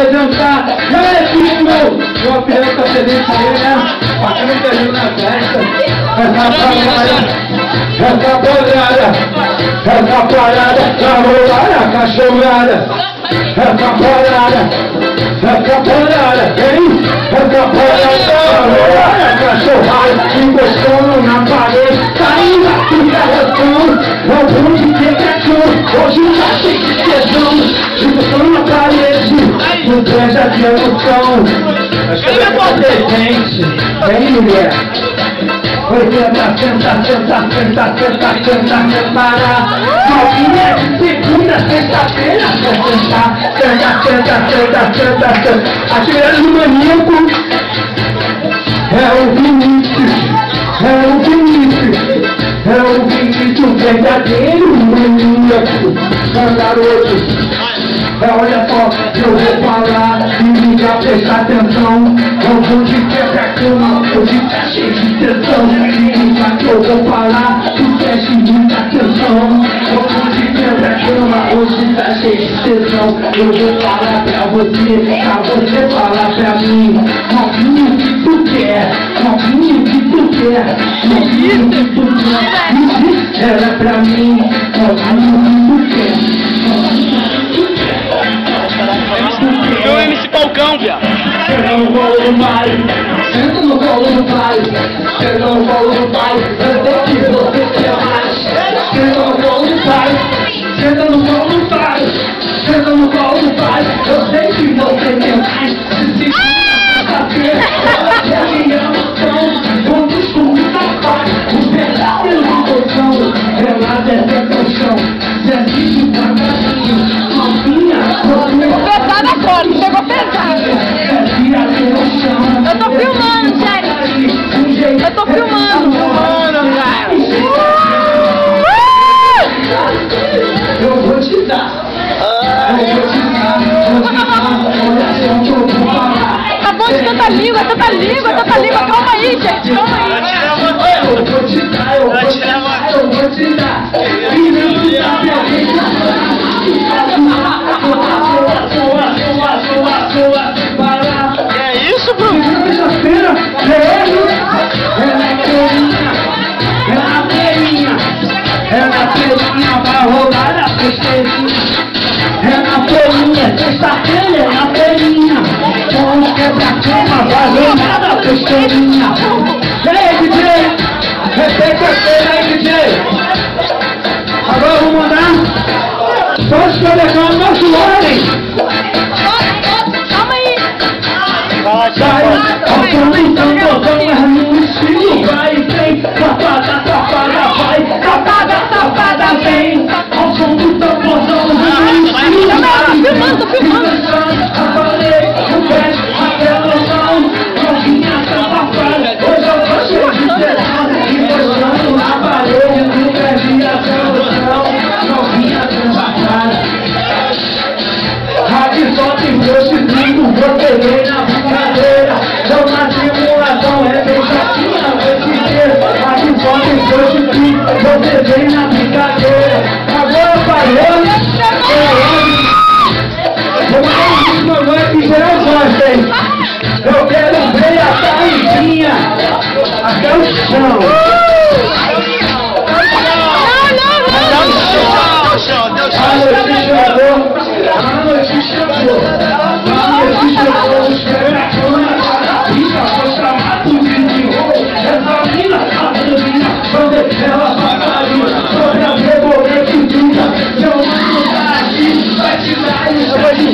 apresentar. E aí, filho meu apelido tá feliz aí, né? Bacana que ali na festa. Essa parada, tá rolada, cachorrada. Essa parada, vem. Essa parada, rolada, cachorrada. Encostando na parede, caindo aqui da reação. Não vou te ter cachorro, hoje já tem que tesão. Encostando na parede, não presta de emoção. Vem, mulher. Oi, senta, parar. Novinha de segunda, sexta-feira, senta. Atirando no maníaco é o Vinícius, verdadeiro maníaco. Garoto, olha só, eu vou falar e liga, presta atenção. Eu vou de quebra-cama, hoje tá cheio de tensão. Liga que eu vou falar, tu preste muita atenção. Eu vou de quebra-cama, hoje tá cheio de tensão. Eu vou falar pra você falar pra mim. Novinho que tu quer, novinho que tu quer. Era pra mim, novinho que tu quer. Meu MC Falcão, viado. Senta no colo do pai, senta no colo do pai, senta no colo do pai, eu sei que você quer mais. Senta no colo do pai, senta no colo do pai, senta no colo do pai, eu sei que você quer mais. Se segura, ela quer minha emoção, quando escuta da paz, os pedaços de emoção, ela desce até o chão, se assiste pra caminho, novinha, Pesada agora, chegou pesado. Eu tô filmando, gente. Eu tô filmando, cara. Eu vou te dar. Tá bom de tanta língua. Calma aí, gente, calma aí. Eu vou te dar. É isso, Bruno? Sexta-feira, é na feirinha, vai rolar a festeirinha. É na feirinha, sexta-feira é na feirinha. Com os quebra-cama, vai rolar a festeirinha. E aí, DJ? Repete a feira aí, DJ. Agora vamos mandar só os quebra-cama, nosso ordem. Vai, aumentando, vamos no estilo, vai, vem, safada, vem, ao som do tamborzão, no estilo, Tô filmando. aparei, o pé, até o mão, novinha, safada, hoje eu tô cheio de tesão, encostando na parede, no pé de atenção, novinha, safada. Rádio só tem prostituto, vou peguei na brincadeira. Eu na simulação, é bem chatinha, esse dia. Rádio só tem prostituto, vou peguei na brincadeira. Agora parou, vamos ver que geral gosta, hein? Eu quero ver a Thaísinha até o chão. A noite chegou, os quebra-cama na pista, vou chamar tudo de rolo. Essa mina, a menina, quando ela pagaria, sobre a rebolê que fica, meu mano tá aqui, vai te dar isso, vai te